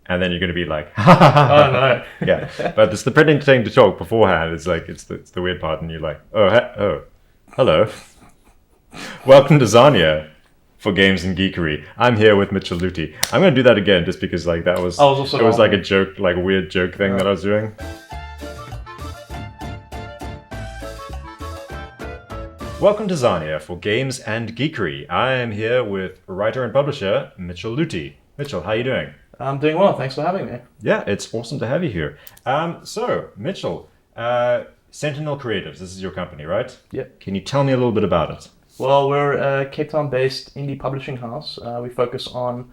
and then you're going to be like, ha ha ha. Oh no. Yeah, but it's the pretty thing to talk beforehand. It's like it's the weird part, and you're like, oh, hello, welcome to Zarnia for Games and Geekery. I'm here with Mitchell Lüthi. I'm going to do that again just because like that was it was like a joke, like a weird joke thing that I was doing. Welcome to Zarnia for Games and Geekery. I am here with writer and publisher Mitchell Lüthi. Mitchell, how are you doing? I'm doing well. Thanks for having me. Yeah, it's awesome to have you here. So, Mitchell, Sentinel Creatives, this is your company, right? Yep. Can you tell me a little bit about it? Well, we're a Cape Town-based indie publishing house. We focus on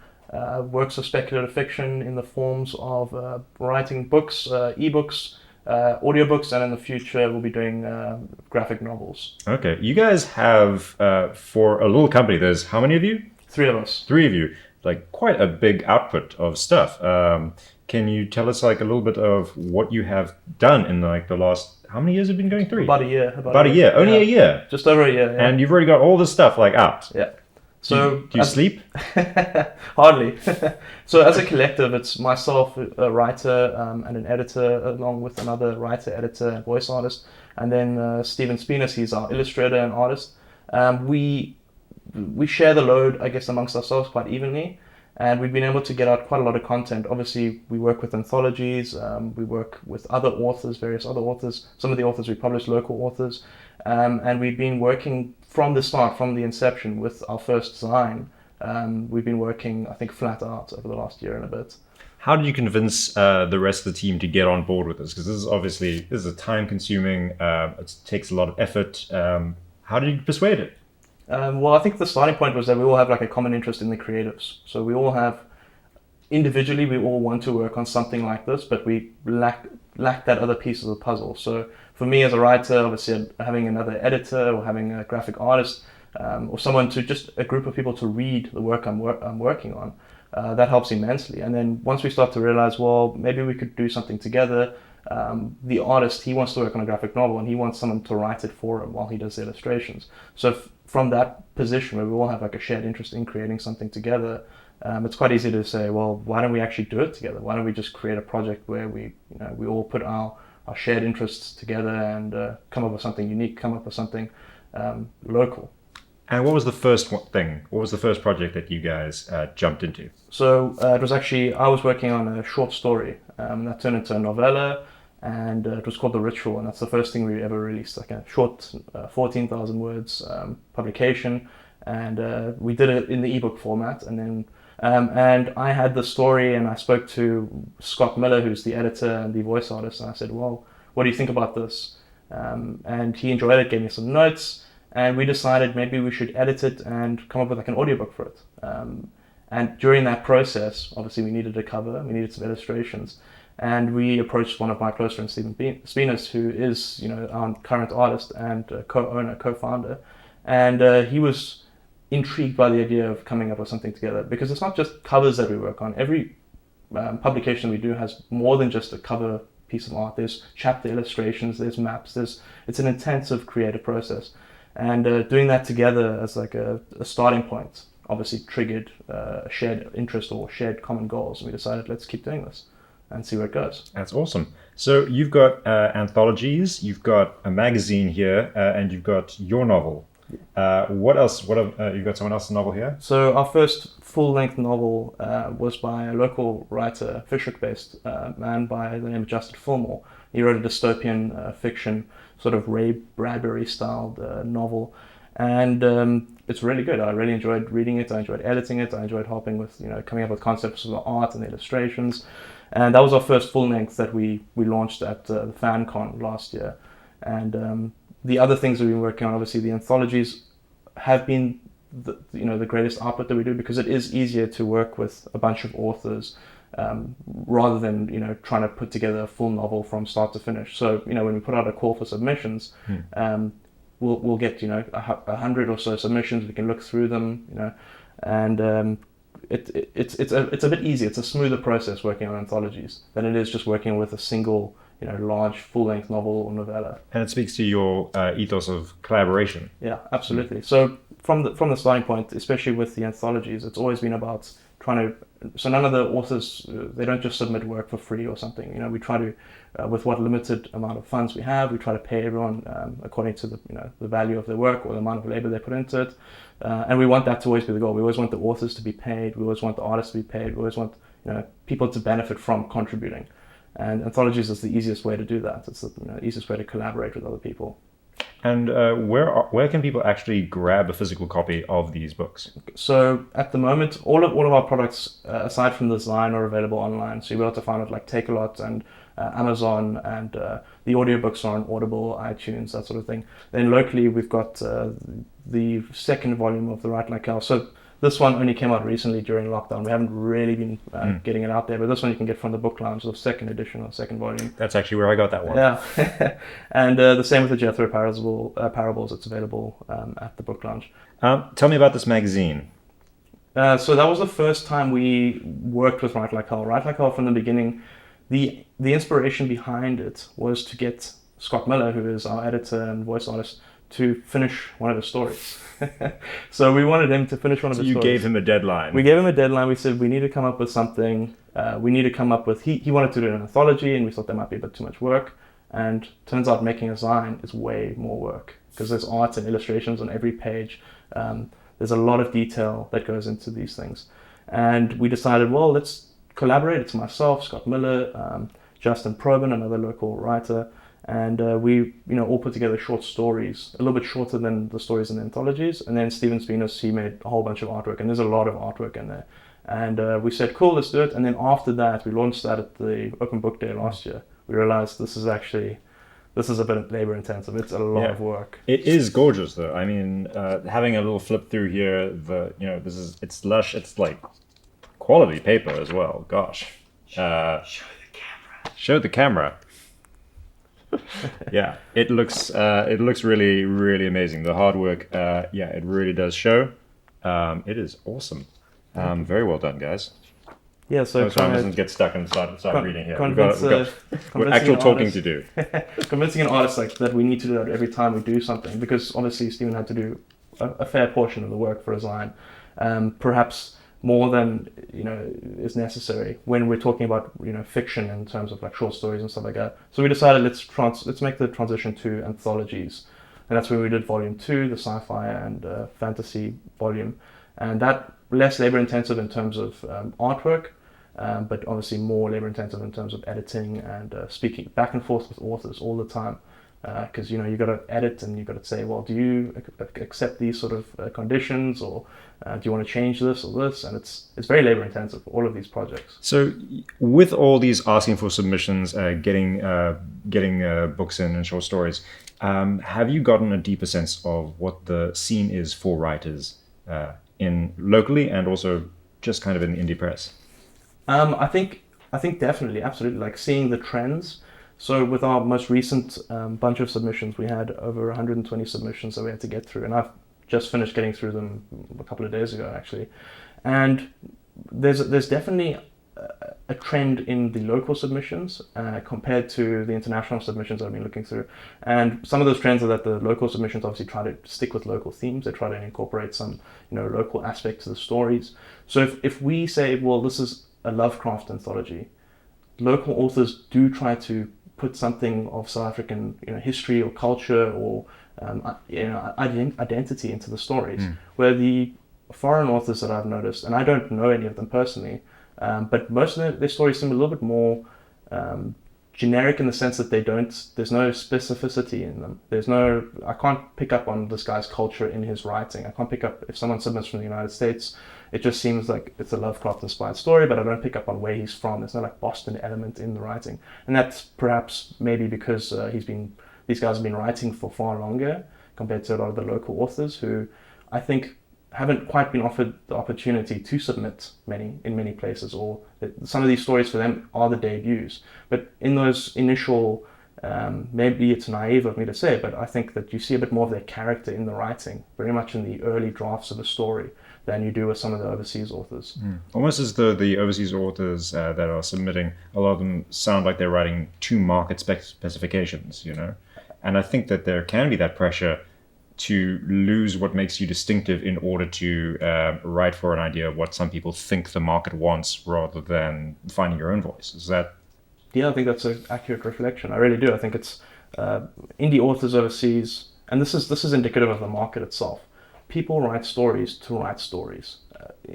works of speculative fiction in the forms of writing books, ebooks, audiobooks, and in the future we'll be doing graphic novels. Okay, you guys have, for a little company, there's how many of you? 3 of us. 3 of you. Like quite a big output of stuff. Can you tell us like a little bit of what you have done in like the last, how many years have you been going through? About a year. About a year. Only a year. Just over a year. Yeah. And you've already got all this stuff like out. Yeah. So do you sleep? Hardly. So as a collective, it's myself, a writer and an editor, along with another writer, editor, and voice artist, and then Stephen Spinas. He's our illustrator and artist. We share the load, I guess, amongst ourselves quite evenly, and we've been able to get out quite a lot of content. Obviously, we work with anthologies, we work with other authors, various other authors. Some of the authors we publish, local authors, and we've been working from the start, from the inception, with our first zine. We've been working, I think, flat out over the last year and a bit. How did you convince the rest of the team to get on board with this? Because this is a time-consuming, it takes a lot of effort. How did you persuade it? Well, I think the starting point was that we all have like a common interest in the creatives. So we all have, individually, we all want to work on something like this, but we lack that other piece of the puzzle. So for me as a writer, obviously having another editor or having a graphic artist or someone to just a group of people to read the work I'm working on, that helps immensely. And then once we start to realize, well, maybe we could do something together. The artist, he wants to work on a graphic novel and he wants someone to write it for him while he does the illustrations. So from that position where we all have like a shared interest in creating something together, it's quite easy to say, well, why don't we actually do it together? Why don't we just create a project where we all put our shared interests together and come up with something unique, come up with something local. And what was the first thing? What was the first project that you guys jumped into? So it was actually, I was working on a short story that turned into a novella, and it was called The Ritual, and that's the first thing we ever released, like a short 14,000 words publication, and we did it in the ebook format, and then and I had the story, and I spoke to Scott Miller, who's the editor and the voice artist, and I said, well, what do you think about this? And he enjoyed it, gave me some notes, and we decided maybe we should edit it and come up with like an audiobook for it. And during that process, obviously we needed a cover, we needed some illustrations, and we approached one of my close friends, Stephen Spinas, who is our current artist and co-owner, co-founder, and he was intrigued by the idea of coming up with something together, because it's not just covers that we work on. Every publication we do has more than just a cover piece of art. There's chapter illustrations, there's maps, it's an intensive creative process. And doing that together as like a starting point obviously triggered a shared interest or shared common goals. And we decided, let's keep doing this and see where it goes. That's awesome. So you've got anthologies, you've got a magazine here, and you've got your novel. What else? You've got someone else's novel here? So our first full-length novel was by a local writer, Fishhook-based man by the name of Justin Fillmore. He wrote a dystopian fiction, sort of Ray Bradbury-styled novel, and it's really good. I really enjoyed reading it. I enjoyed editing it. I enjoyed helping with coming up with concepts for the art and the illustrations, and that was our first full-length that we launched at the FanCon last year. And the other things that we've been working on, obviously the anthologies have been the greatest output that we do, because it is easier to work with a bunch of authors rather than trying to put together a full novel from start to finish. So when we put out a call for submissions, we'll get 100 or so submissions. We can look through them, and it's a bit easier. It's a smoother process working on anthologies than it is just working with a single large full-length novel or novella. And it speaks to your ethos of collaboration. Yeah, absolutely. So from the starting point, especially with the anthologies, it's always been about trying to, so none of the authors, they don't just submit work for free or something. You know, we try to, with what limited amount of funds we have, we try to pay everyone according to the, you know, the value of their work or the amount of labor they put into it. And we want that to always be the goal. We always want the authors to be paid. We always want the artists to be paid. We always want, you know, people to benefit from contributing. And Anthologies is the easiest way to do that. It's the, you know, easiest way to collaborate with other people. And where can people actually grab a physical copy of these books? So at the moment, all of our products, aside from the Zine, are available online. So you'll be able to find it like Take-A-Lot and Amazon, and the audiobooks are on Audible, iTunes, that sort of thing. Then locally, we've got the second volume of The Right Like Hell. So this one only came out recently during lockdown. We haven't really been getting it out there, but this one you can get from the Book Lounge, the second edition or second volume. That's actually where I got that one. Yeah, and the same with the Jethro Parables. It's available at the Book Lounge. Tell me about this magazine. So that was the first time we worked with Right Like Hell. Right Like Hell from the beginning, the inspiration behind it was to get Scott Miller, who is our editor and voice artist, to finish one of his stories. So we wanted him to finish one of his stories. You gave him a deadline. We gave him a deadline. We said we need to come up with something. We need to come up with, he wanted to do an anthology, and we thought that might be a bit too much work. And turns out making a Zine is way more work, because there's art and illustrations on every page. There's a lot of detail that goes into these things. And we decided, well, let's collaborate. It's myself, Scott Miller, Justin Probin, another local writer, and we, all put together short stories, a little bit shorter than the stories in the anthologies. And then Stephen Spinas, he made a whole bunch of artwork, and there's a lot of artwork in there. And we said, cool, let's do it. And then after that, we launched that at the Open Book Day last year. We realized this is a bit labor intensive. It's a lot of work. It is gorgeous, though. I mean, having a little flip through here, it's lush. It's like quality paper as well. Gosh. Show the camera. Show the camera. Yeah, it looks really, really amazing. The hard work, it really does show. It is awesome. Very well done, guys. Yeah, so Tom doesn't get stuck and start reading here. We've got actual talking to do. Convincing an artist like that we need to do that every time we do something, because obviously Stephen had to do a fair portion of the work for his line, perhaps more than is necessary when we're talking about fiction in terms of like short stories and stuff like that. So we decided let's make the transition to anthologies, and that's when we did volume 2, the sci-fi and fantasy volume, and that less labor intensive in terms of artwork, but obviously more labor intensive in terms of editing and speaking back and forth with authors all the time, because you got to edit and you got to say, well, do you accept these sort of conditions, or do you want to change this or this? And it's very labor intensive for all of these projects. So with all these asking for submissions, getting books in and short stories, have you gotten a deeper sense of what the scene is for writers in locally and also just kind of in the indie press? I think definitely, absolutely, like seeing the trends. So with our most recent bunch of submissions, we had over 120 submissions that we had to get through, and I've just finished getting through them a couple of days ago, actually. And there's definitely a trend in the local submissions compared to the international submissions I've been looking through. And some of those trends are that the local submissions obviously try to stick with local themes. They try to incorporate some local aspects to the stories. So if we say, well, this is a Lovecraft anthology, local authors do try to put something of South African history or culture or identity into the stories, where the foreign authors that I've noticed, and I don't know any of them personally, but most of their stories seem a little bit more generic in the sense that there's no specificity in them. I can't pick up on this guy's culture in his writing. I can't pick up, if someone submits from the United States, it just seems like it's a Lovecraft inspired story, but I don't pick up on where he's from. There's no like Boston element in the writing. And that's perhaps maybe because these guys have been writing for far longer compared to a lot of the local authors who I think haven't quite been offered the opportunity to submit in many places, or some of these stories for them are the debuts. But in those initial, maybe it's naive of me to say, but I think that you see a bit more of their character in the writing, very much in the early drafts of a story, than you do with some of the overseas authors. Almost as though the overseas authors that are submitting, a lot of them sound like they're writing to market specifications, And I think that there can be that pressure to lose what makes you distinctive in order to write for an idea of what some people think the market wants rather than finding your own voice. Is that? Yeah, I think that's an accurate reflection. I really do. I think it's indie authors overseas, and this is indicative of the market itself. People write stories to write stories,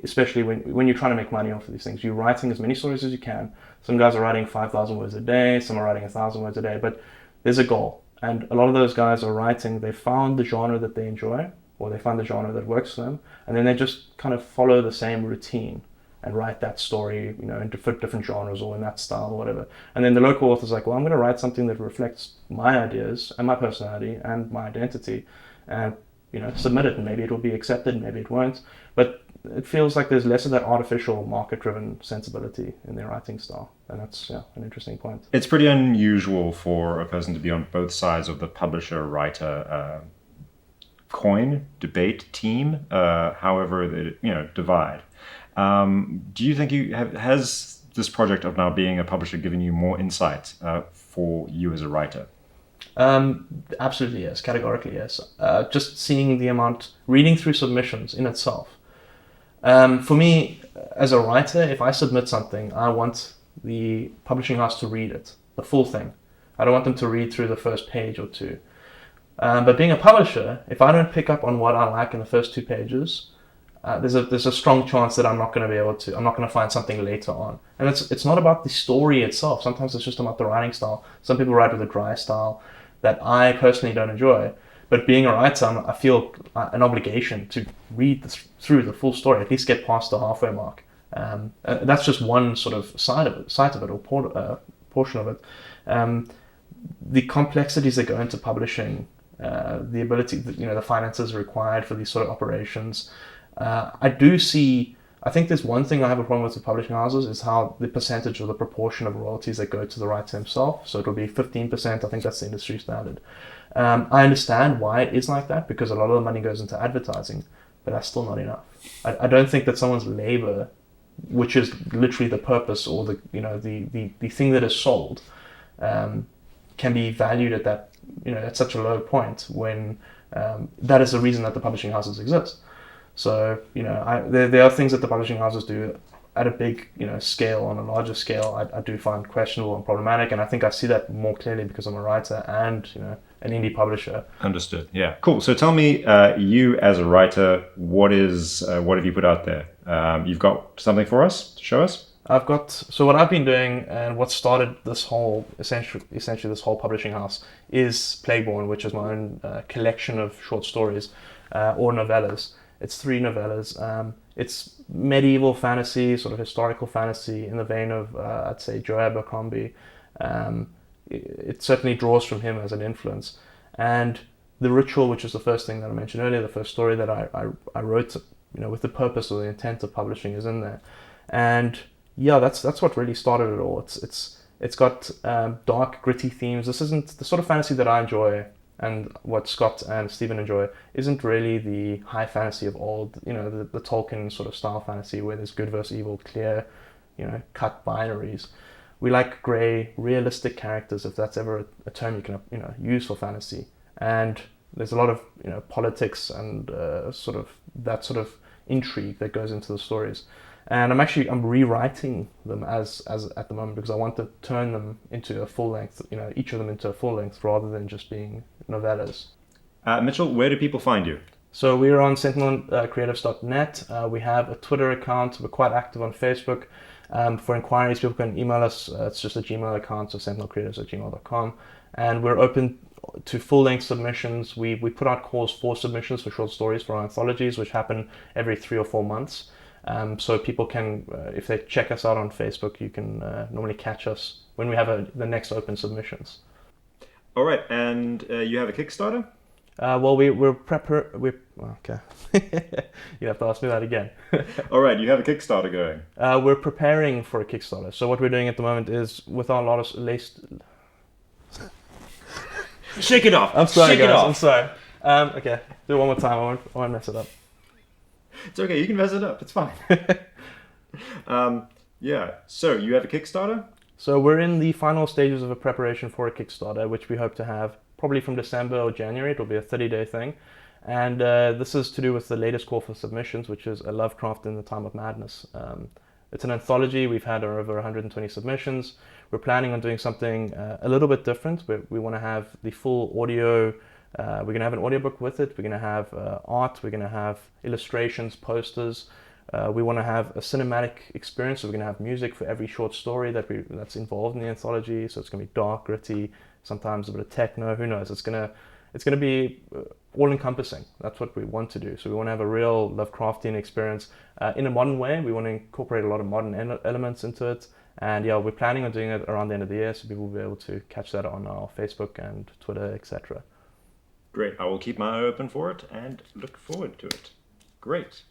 especially when you're trying to make money off of these things. You're writing as many stories as you can. Some guys are writing 5,000 words a day, some are writing 1,000 words a day, but there's a goal. And a lot of those guys are writing, they found the genre that they enjoy, or they find the genre that works for them, and then they just kind of follow the same routine and write that story, you know, in different genres or in that style or whatever. And then the local author's like, well, I'm going to write something that reflects my ideas and my personality and my identity, and, you know, submit it, and maybe it will be accepted, maybe it won't. But it feels like there's less of that artificial market-driven sensibility in their writing style. And that's an interesting point. It's pretty unusual for a person to be on both sides of the publisher-writer coin, debate, team, however they, divide. Do you think has this project of now being a publisher given you more insight for you as a writer? Absolutely yes, categorically yes. Just seeing the amount, reading through submissions in itself. For me, as a writer, if I submit something, I want the publishing house to read it, the full thing. I don't want them to read through the first page or two. But being a publisher, if I don't pick up on what I like in the first 2 pages, there's a strong chance that I'm not going to find something later on. And it's not about the story itself. Sometimes it's just about the writing style. Some people write with a dry style that I personally don't enjoy. But being a writer, I feel an obligation to read through the full story, at least get past the halfway mark. That's just one sort of side of it, or portion of it. The complexities that go into publishing, the ability, the finances required for these sort of operations. I think there's one thing I have a problem with the publishing houses is how the percentage or the proportion of royalties that go to the writer himself. So it'll be 15%. I think that's the industry standard. I understand why it is like that, because a lot of the money goes into advertising, but that's still not enough. I don't think that someone's labor, which is literally the purpose or the thing that is sold, can be valued at that, at such a low point when that is the reason that the publishing houses exist. So, there are things that the publishing houses do at a big, scale, on a larger scale, I do find questionable and problematic. And I think I see that more clearly because I'm a writer and, an indie publisher. Understood. Yeah. Cool. So tell me, you as a writer, what have you put out there? You've got something for us to show us? So what I've been doing and what started this whole, essentially this whole publishing house is Plagueborn, which is my own collection of short stories or novellas. It's 3 novellas. It's medieval fantasy, sort of historical fantasy in the vein of, I'd say, Joe Abercrombie. It certainly draws from him as an influence. And The Ritual, which is the first thing that I mentioned earlier, the first story that I wrote, with the purpose or the intent of publishing, is in there. And yeah, that's what really started it all. It's got dark, gritty themes. This isn't the sort of fantasy that I enjoy, and what Scott and Stephen enjoy isn't really the high fantasy of old, the Tolkien sort of style fantasy where there's good versus evil, clear, cut binaries. We like grey, realistic characters, if that's ever a term you can use for fantasy. And there's a lot of politics and sort of intrigue that goes into the stories. And I'm rewriting them as at the moment, because I want to turn them into a full length, each of them into a full length rather than just being novellas. Mitchell, where do people find you? So we're on sentinelcreatives.net. We have a Twitter account. We're quite active on Facebook. For inquiries, people can email us. It's just a Gmail account, so sentinelcreatives@gmail.com. And we're open to full-length submissions. We put out calls for submissions for short stories for our anthologies, which happen every 3 or 4 months. So people can, if they check us out on Facebook, you can normally catch us when we have the next open submissions. All right, and you have a Kickstarter? Well, okay. You have to ask me that again. All right, you have a Kickstarter going. We're preparing for a Kickstarter. So what we're doing at the moment is, with our latest... Shake it off. I'm sorry, Shake it guys. off. I'm sorry. Okay, do it one more time. I won't mess it up. It's okay. You can mess it up. It's fine. Yeah. So you have a Kickstarter? So we're in the final stages of a preparation for a Kickstarter, which we hope to have probably from December or January. It will be a 30-day thing. And this is to do with the latest call for submissions, which is a Lovecraft in the Time of Madness. It's an anthology. We've had over 120 submissions. We're planning on doing something a little bit different. We want to have the full audio. We're going to have an audiobook with it. We're going to have art. We're going to have illustrations, posters. We want to have a cinematic experience. So we're going to have music for every short story that's involved in the anthology. So it's going to be dark, gritty, sometimes a bit of techno. Who knows? It's going to be all-encompassing. That's what we want to do. So we want to have a real Lovecraftian experience in a modern way. We want to incorporate a lot of modern elements into it. And yeah, we're planning on doing it around the end of the year, so people will be able to catch that on our Facebook and Twitter, etc. Great. I will keep my eye open for it and look forward to it. Great.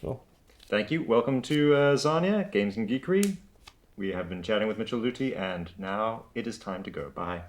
Sure. Thank you. Welcome to Zarnia, Games and Geekery. We have been chatting with Mitchell Lüthi, and now it is time to go. Bye.